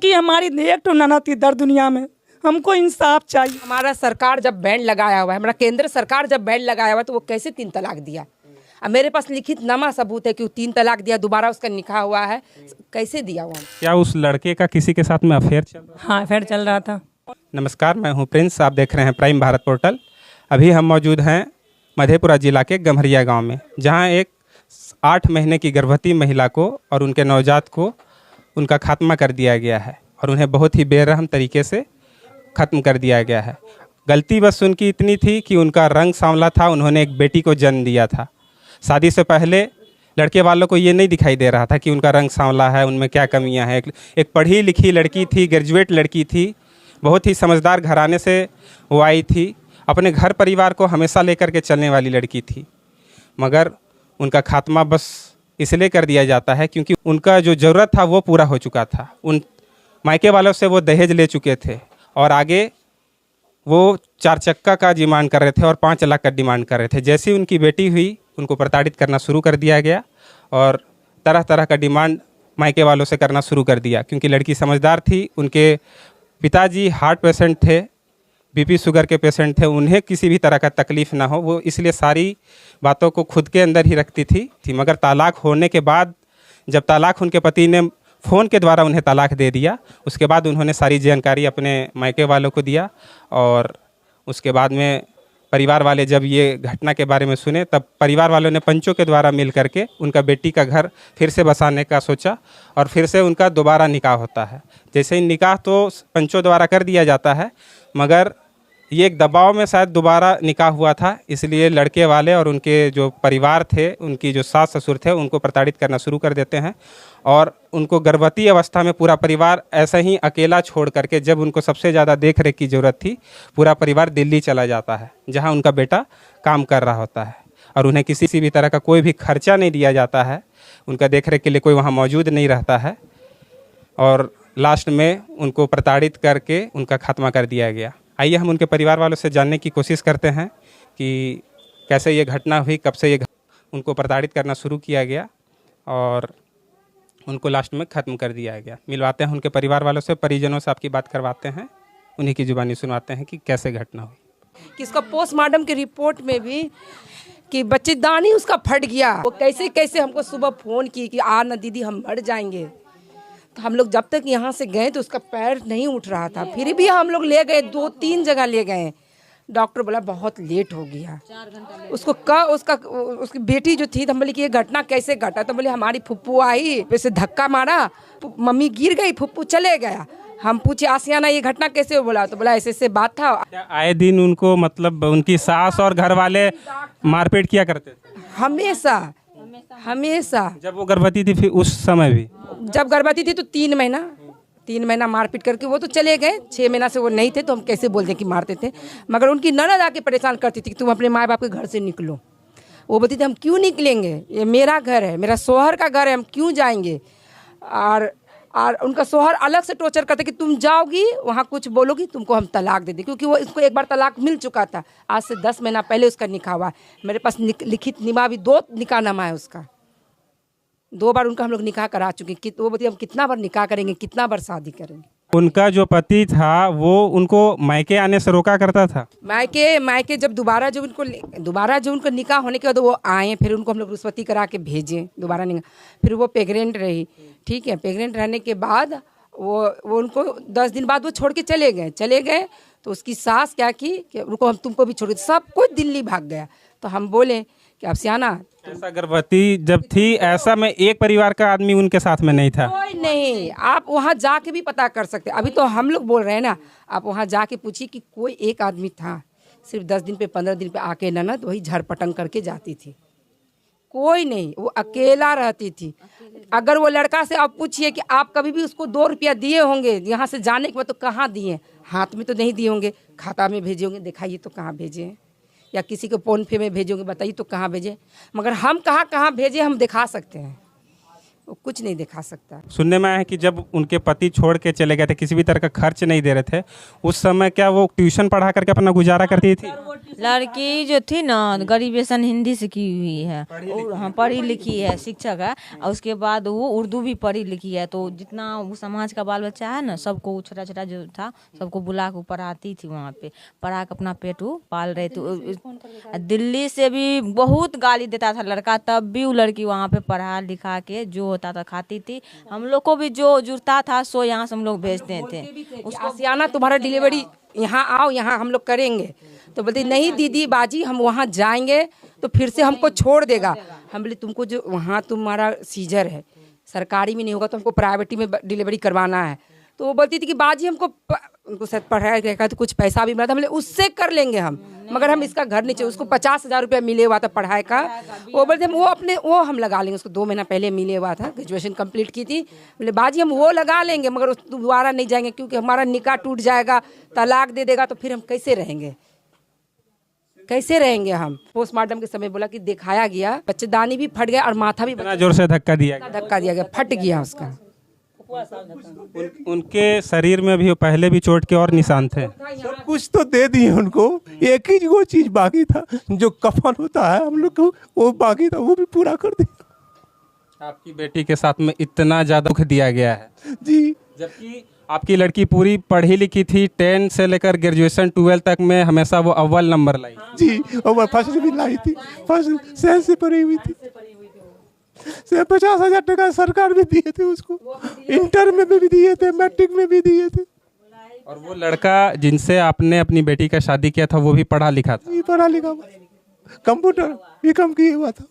क्योंकि हमारी एक तो ननद थी दर दुनिया में, हमको इंसाफ चाहिए। हमारा सरकार जब बैन लगाया हुआ है, हमारा केंद्र सरकार जब बैन लगाया हुआ है, तो वो कैसे 3 तलाक दिया? अब मेरे पास लिखित नामा सबूत है कि वो 3 तलाक दिया, दोबारा उसका निकाह हुआ है, कैसे दिया हुआ? क्या उस लड़के का किसी के साथ में अफेयर चल रहा हाँ, अफेयर चल रहा था। नमस्कार, मैं हूं प्रिंस, आप देख रहे हैं प्राइम भारत पोर्टल। अभी हम मौजूद हैं मधेपुरा जिला के गम्हरिया गांव में, जहां एक 8 महीने की गर्भवती महिला को और उनके नवजात को उनका खात्मा कर दिया गया है और उन्हें बहुत ही बेरहम तरीके से ख़त्म कर दिया गया है। गलती बस उनकी इतनी थी कि उनका रंग सांवला था, उन्होंने एक बेटी को जन्म दिया था। शादी से पहले लड़के वालों को ये नहीं दिखाई दे रहा था कि उनका रंग सांवला है, उनमें क्या कमियां हैं। एक पढ़ी लिखी लड़की थी, ग्रेजुएट लड़की थी, बहुत ही समझदार घराने से वो आई थी, अपने घर परिवार को हमेशा लेकर के चलने वाली लड़की थी। मगर उनका खात्मा बस इसलिए कर दिया जाता है क्योंकि उनका जो ज़रूरत था वो पूरा हो चुका था। उन मायके वालों से वो दहेज ले चुके थे और आगे वो 4 चक्का का डिमांड कर रहे थे और 5 लाख का डिमांड कर रहे थे। जैसी उनकी बेटी हुई, उनको प्रताड़ित करना शुरू कर दिया गया और तरह तरह का डिमांड मायके वालों से करना शुरू कर दिया। क्योंकि लड़की समझदार थी, उनके पिताजी हार्ट पेशेंट थे, बीपी शुगर के पेशेंट थे, उन्हें किसी भी तरह का तकलीफ़ ना हो, वो इसलिए सारी बातों को खुद के अंदर ही रखती थी। मगर तालाक होने के बाद, जब तालाक उनके पति ने फ़ोन के द्वारा उन्हें तलाक दे दिया, उसके बाद उन्होंने सारी जानकारी अपने मायके वालों को दिया और उसके बाद में परिवार वाले जब ये घटना के बारे में सुने, तब परिवार वालों ने पंचों के द्वारा मिल करके उनका बेटी का घर फिर से बसाने का सोचा और फिर से उनका दोबारा निकाह होता है। जैसे ही निकाह तो पंचों द्वारा कर दिया जाता है, मगर ये एक दबाव में शायद दोबारा निकाह हुआ था, इसलिए लड़के वाले और उनके जो परिवार थे, उनकी जो सास ससुर थे, उनको प्रताड़ित करना शुरू कर देते हैं और उनको गर्भवती अवस्था में पूरा परिवार ऐसे ही अकेला छोड़ करके, जब उनको सबसे ज़्यादा देख रेख की ज़रूरत थी, पूरा परिवार दिल्ली चला जाता है, जहां उनका बेटा काम कर रहा होता है और उन्हें किसी भी तरह का कोई भी खर्चा नहीं दिया जाता है, उनका देख रेख के लिए कोई वहाँ मौजूद नहीं रहता है और लास्ट में उनको प्रताड़ित करके उनका खात्मा कर दिया गया। आइए हम उनके परिवार वालों से जानने की कोशिश करते हैं कि कैसे ये घटना हुई, कब से ये उनको प्रताड़ित करना शुरू किया गया और उनको लास्ट में ख़त्म कर दिया गया। मिलवाते हैं उनके परिवार वालों से, परिजनों से आपकी बात करवाते हैं, उन्हीं की जुबानी सुनवाते हैं कि कैसे घटना हुई। कि इसका पोस्टमार्टम की रिपोर्ट में भी कि बच्चेदानी उसका फट गया। वो कैसे कैसे हमको सुबह फ़ोन की कि आ ना दीदी, हम मर जाएंगे। तो हम लोग जब तक यहाँ से गए तो उसका पैर नहीं उठ रहा था, फिर भी हम लोग ले गए, 2-3 जगह ले गए। डॉक्टर बोला बहुत लेट हो गया। उसको उसकी बेटी जो थी, तो हम बोले कि ये घटना कैसे घटा? तो बोले हमारी फुप्पू आई, वैसे धक्का मारा, मम्मी गिर गई, फुप्पू चले गया। हम पूछे आसियाना ये घटना कैसे हो? बोला तो बोला ऐसे ऐसे बात था। आए दिन उनको मतलब उनकी सास और घर वाले मारपीट किया करते थे? हमेशा। जब वो गर्भवती थी फिर उस समय भी? जब गर्भवती थी तो 3 महीना मारपीट करके वो तो चले गए। 6 महीना से वो नहीं थे, तो हम कैसे बोलते कि मारते थे। मगर उनकी ननद आके परेशान करती थी कि तुम अपने माँ बाप के घर से निकलो। वो बोलती थी हम क्यों निकलेंगे, ये मेरा घर है, मेरा शौहर का घर है, हम क्यों जाएंगे। और उनका शौहर अलग से टॉर्चर करते कि तुम जाओगी वहाँ कुछ बोलोगी तुमको हम तलाक दे दें, क्योंकि वो इसको एक बार तलाक मिल चुका था। आज से 10 महीना पहले उसका निकाह हुआ। मेरे पास लिखित निमा भी 2 निकाहनामा है उसका। 2 बार उनका हम लोग निकाह करा चुके हैं। वो बोलती हम कितना बार निकाह करेंगे, कितना बार शादी करेंगे। उनका जो पति था वो उनको मायके आने से रोका करता था? मायके जब दोबारा जो उनको निकाह होने के बाद वो आए, फिर उनको हम लोग रुस्वती करा के भेजे दोबारा निकाह। फिर वो प्रेग्नेंट रही, ठीक है। प्रेग्नेंट रहने के बाद वो उनको 10 दिन बाद वो छोड़ के चले गए। तो उसकी सास क्या की कि उनको हम तुमको भी छोड़, सब कुछ दिल्ली भाग गया। तो हम बोले कि अब सियाना, ऐसा गर्भवती जब थी, ऐसा में एक परिवार का आदमी उनके साथ में नहीं था? कोई नहीं। आप वहाँ जाके भी पता कर सकते। अभी तो हम लोग बोल रहे हैं ना, आप वहाँ जाके पूछिए कि कोई एक आदमी था। सिर्फ 10 दिन पे 15 दिन पे आके ननद वही झड़पटन करके जाती थी। कोई नहीं, वो अकेला रहती थी। अगर वो लड़का से आप पूछिए कि आप कभी भी उसको 2 रुपया दिए होंगे यहाँ से जाने के बाद, तो कहाँ दिए? हाथ में तो नहीं दिए होंगे, खाता में भेजे होंगे, दिखाइए तो कहाँ भेजे हैं। या किसी को फोन पे में भेजोगे, बताइए तो कहाँ भेजे। मगर हम कहाँ भेजे हम दिखा सकते हैं। वो कुछ नहीं दिखा सकता। सुनने में आया है कि जब उनके पति छोड़ के चले गए थे, किसी भी तरह का खर्च नहीं दे रहे थे, उस समय क्या वो ट्यूशन पढ़ा करके अपना गुजारा करती थी? लड़की जो थी ना ग्रेजुएशन हिंदी से की हुई है और हाँ पढ़ी लिखी है, शिक्षक है, और उसके बाद वो उर्दू भी पढ़ी लिखी है। तो जितना वो समाज का बाल बच्चा है ना, सबको छोटा छोटा जो था सबको बुला के पढ़ाती थी, वहाँ पे पढ़ा के अपना पेट वो पाल रहे थे। दिल्ली से भी बहुत गाली देता था लड़का, तब भी वो लड़की वहाँ पे पढ़ा लिखा के जो होता था खाती थी। हम लोग को भी जो जुड़ता था सो यहाँ से हम लोग भेजते थे। आसियाना तुम्हारा डिलीवरी यहाँ आओ, यहाँ हम लोग करेंगे। तो बोलती नहीं दीदी बाजी हम वहाँ जाएंगे तो फिर से हमको छोड़ देगा। हम बोले तुमको जो वहाँ तुम्हारा सीजर है, सरकारी में नहीं होगा तो हमको प्राइवेटी में डिलीवरी करवाना है। तो वो बोलती थी कि बाजी उनको शायद पढ़ाया गया तो कुछ पैसा भी मिला था। बोले उससे कर लेंगे हम, मगर हम इसका घर नहीं चाहिए। उसको 50,000 रुपया मिले हुआ था पढ़ाई का। वो बोलते हम वो हम लगा लेंगे। उसको 2 महीना पहले मिले हुआ था, ग्रेजुएशन कंप्लीट की थी। बोले बाजी हम वो लगा लेंगे, मगर उस दोबारा नहीं जाएंगे क्योंकि हमारा निकाह टूट जाएगा, तलाक दे देगा तो फिर हम कैसे रहेंगे, कैसे रहेंगे हम। पोस्टमार्टम के समय बोला कि दिखाया गया, बच्चेदानी भी फट गया और माथा भी इतना जोर से धक्का दिया गया, फट गया उसका। उनके शरीर में भी पहले भी चोट के और निशान थे। सब कुछ तो दे दिए उनको, एक ही वो चीज बाकी था जो कफन होता है हम लोग को, वो बाकी था, वो भी पूरा कर दिया। आपकी बेटी के साथ में इतना ज्यादा दुख दिया गया है जी, जबकि आपकी लड़की पूरी पढ़ी लिखी थी, 10 से लेकर ग्रेजुएशन 12 तक में हमेशा वो अव्वल नंबर लाई जी, और वो फर्स्ट भी लाई थी, फर्स्ट सेंस से पढ़ी हुई थी। 50,000 टका सरकार में दिए थे उसको, इंटर में भी दिए थे, मैट्रिक में भी दिए थे। और वो लड़का जिनसे आपने अपनी बेटी का शादी किया था वो भी पढ़ा लिखा था? जी पढ़ा लिखा, कंप्यूटर बीकॉम किया हुआ था।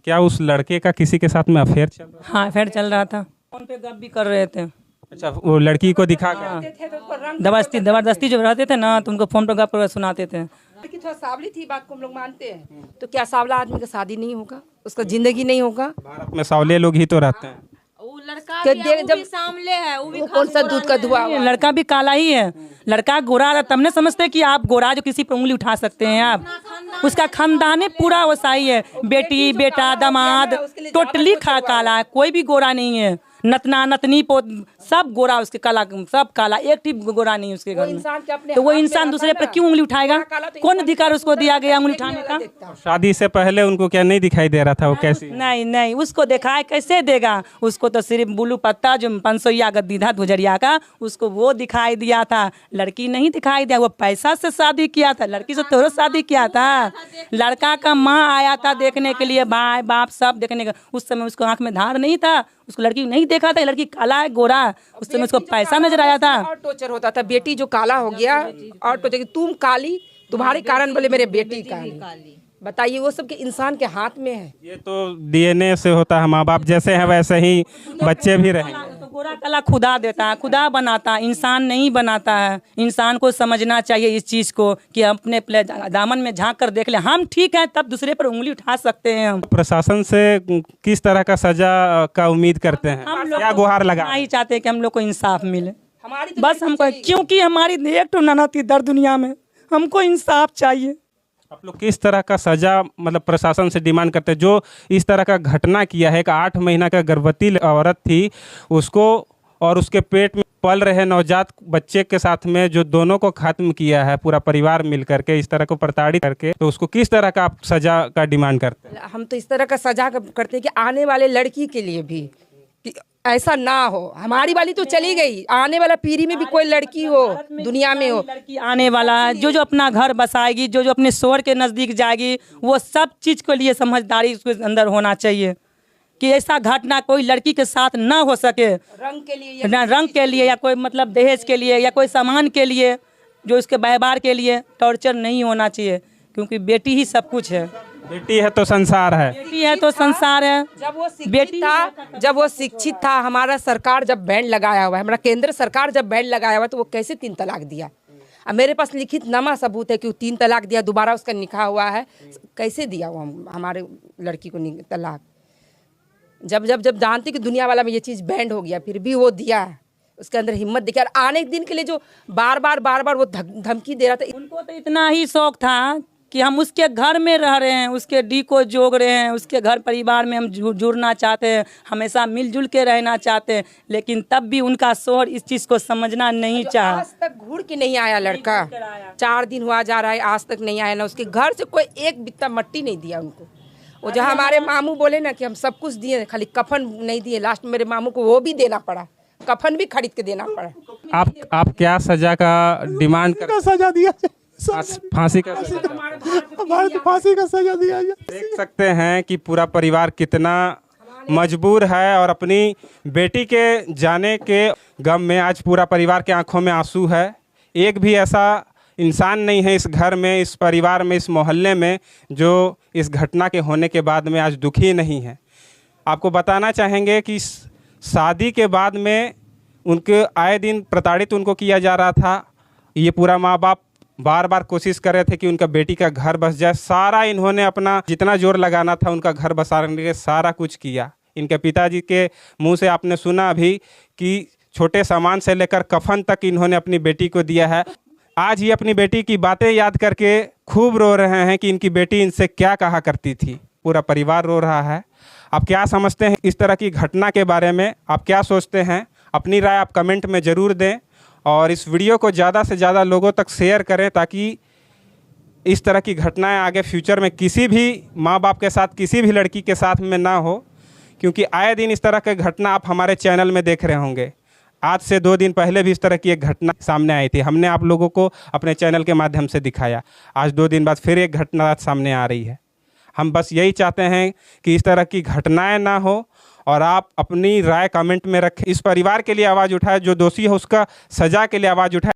क्या उस लड़के का किसी के साथ में अफेयर चल रहा था? हाँ अफेयर चल रहा था, फोन पे गप भी कर रहे थे। अच्छा, वो लड़की को दिखा कर जबरदस्ती जो रहते थे ना तो उनको फोन पर गप सुनाते थे। लड़की थोड़ा सावली थी, बात को हम लोग मानते हैं। तो क्या सावला आदमी का शादी नहीं होगा, उसका जिंदगी नहीं होगा? भारत में सावले लोग ही तो रहते हैं। वो लड़का जब सामने है वो कौन सा दूध का धुआं? लड़का भी काला ही है, लड़का गोरा है, तब ने समझते कि आप गोरा जो किसी पर उंगली उठा सकते हैं आप। उसका खानदान पूरा वसाई है, बेटी बेटा दामाद टोटली काला है, कोई भी गोरा नहीं है। नतना नतनी पोत सब गोरा, उसके काला सब काला, एक टिप गोरा नहीं उसके घर में। तो वो इंसान दूसरे पर क्यों उंगली उठाएगा? कौन अधिकार उसको दिया गया उंगली उठाने का? शादी से पहले उनको क्या नहीं दिखाई दे रहा था वो कैसी? नहीं उसको दिखाए कैसे देगा? उसको तो सिर्फ बुलू पत्ता जो 500 गद्दी था गुजरिया का, उसको वो दिखाई दिया था, लड़की नहीं दिखाई दिया। वो पैसा से शादी किया था, लड़की से थोड़ा शादी किया था। लड़का का माँ आया था देखने के लिए, भाई बाप सब देखने का। उस समय उसको आंख में धार नहीं था, उसको लड़की नहीं देखा था लड़की काला है गोरा, उस समय उसको पैसा नजर आया था। और टॉर्चर होता था, बेटी जो काला हो गया और टॉर्चर, तुम काली, तुम्हारे कारण बोले मेरे बेटी काली। बताइए वो सब के इंसान के हाथ में है। ये तो डीएनए से होता है, माँ बाप जैसे हैं वैसे ही बच्चे भी रहेंगे। तो गोरा काला खुदा देता है, खुदा बनाता है, इंसान नहीं बनाता है। इंसान को समझना चाहिए इस चीज़ को कि अपने दामन में झांक कर देख ले, हम ठीक है तब दूसरे पर उंगली उठा सकते हैं हम। प्रशासन से किस तरह का सजा का उम्मीद करते हैं? हम लोग क्या गुहार लगा? ही चाहते हैं कि हम लोग को इंसाफ मिले, हमारी बस हमको, क्योंकि हमारी एक तो ननद थी दर दुनिया में, हमको इंसाफ चाहिए। आप लोग किस तरह का सजा मतलब प्रशासन से डिमांड करते हैं? जो इस तरह का घटना किया है, एक 8 महीना का गर्भवती औरत थी, उसको और उसके पेट में पल रहे नवजात बच्चे के साथ में जो दोनों को खत्म किया है, पूरा परिवार मिल करके इस तरह को प्रताड़ित करके, तो उसको किस तरह का आप सजा का डिमांड करते हैं? हम तो इस तरह का सजा करते हैं कि आने वाले लड़की के लिए भी कि ऐसा ना हो। हमारी वाली तो चली गई, आने वाला पीढ़ी में भी कोई लड़की हो दुनिया में हो। लड़की आने वाला है जो अपना घर बसाएगी, जो अपने शोहर के नज़दीक जाएगी, वो सब चीज़ के लिए समझदारी उसके अंदर होना चाहिए कि ऐसा घटना कोई लड़की के साथ ना हो सके। रंग के लिए ना रंग के लिए या कोई मतलब दहेज के लिए या कोई सामान के लिए, जो उसके व्यवहार के लिए टॉर्चर नहीं होना चाहिए, क्योंकि बेटी ही सब कुछ है। बेटी है तो संसार है, बेटी है तो संसार है। जब वो शिक्षित था, हमारा सरकार जब बैन लगाया हुआ है, हमारा केंद्र सरकार जब बैन लगाया हुआ है, तो वो कैसे 3 तलाक दिया? अब मेरे पास लिखित नामा सबूत है कि वो 3 तलाक दिया, दोबारा उसका निकाह हुआ है। कैसे दिया वो हमारे लड़की को तलाक? जब जानते कि दुनिया वाला में ये चीज़ बैंड हो गया, फिर भी वो दिया। उसके अंदर हिम्मत दिखा, और आने के दिन के लिए जो बार बार वो धमकी दे रहा था। उनको तो इतना ही शौक था कि हम उसके घर में रह रहे हैं, उसके डी को जोग रहे हैं, उसके घर परिवार में हम जुड़ना चाहते हैं, हमेशा मिलजुल के रहना चाहते हैं, लेकिन तब भी उनका शोहर इस चीज़ को समझना नहीं चाहा। आज तक घूर के नहीं आया लड़का, 4 दिन हुआ जा रहा है, आज तक नहीं आया ना। उसके घर से कोई एक बित्ता मट्टी नहीं दिया उनको। वो जहाँ हमारे मामू बोले ना कि हम सब कुछ दिए, खाली कफन नहीं दिए। लास्ट में मेरे मामू को वो भी देना पड़ा, कफन भी खरीद के देना पड़ा। आप क्या सजा का डिमांड कर? सजा दिया जाए, फांसी का सजा? हमारे तो फांसी का सजा दिया जाए। देख सकते हैं कि पूरा परिवार कितना मजबूर है और अपनी बेटी के जाने के गम में आज पूरा परिवार के आंखों में आंसू है। एक भी ऐसा इंसान नहीं है इस घर में, इस परिवार में, इस मोहल्ले में जो इस घटना के होने के बाद में आज दुखी नहीं है। आपको बताना चाहेंगे कि शादी के बाद में उनके आए दिन प्रताड़ित उनको किया जा रहा था। ये पूरा माँ बाप बार बार कोशिश कर रहे थे कि उनका बेटी का घर बस जाए। सारा इन्होंने अपना जितना जोर लगाना था उनका घर बसाने के लिए सारा कुछ किया। इनके पिताजी के मुंह से आपने सुना अभी कि छोटे सामान से लेकर कफन तक इन्होंने अपनी बेटी को दिया है। आज ये अपनी बेटी की बातें याद करके खूब रो रहे हैं कि इनकी बेटी इनसे क्या कहा करती थी। पूरा परिवार रो रहा है। आप क्या समझते हैं इस तरह की घटना के बारे में? आप क्या सोचते हैं? अपनी राय आप कमेंट में ज़रूर दें और इस वीडियो को ज़्यादा से ज़्यादा लोगों तक शेयर करें ताकि इस तरह की घटनाएं आगे फ्यूचर में किसी भी माँ बाप के साथ, किसी भी लड़की के साथ में ना हो, क्योंकि आए दिन इस तरह की घटना आप हमारे चैनल में देख रहे होंगे। आज से 2 दिन पहले भी इस तरह की एक घटना सामने आई थी, हमने आप लोगों को अपने चैनल के माध्यम से दिखाया। आज 2 दिन बाद फिर एक घटना सामने आ रही है। हम बस यही चाहते हैं कि इस तरह की घटनाएं ना हो और आप अपनी राय कमेंट में रखें। इस परिवार के लिए आवाज़ उठाएं, जो दोषी है उसका सज़ा के लिए आवाज़ उठाएं।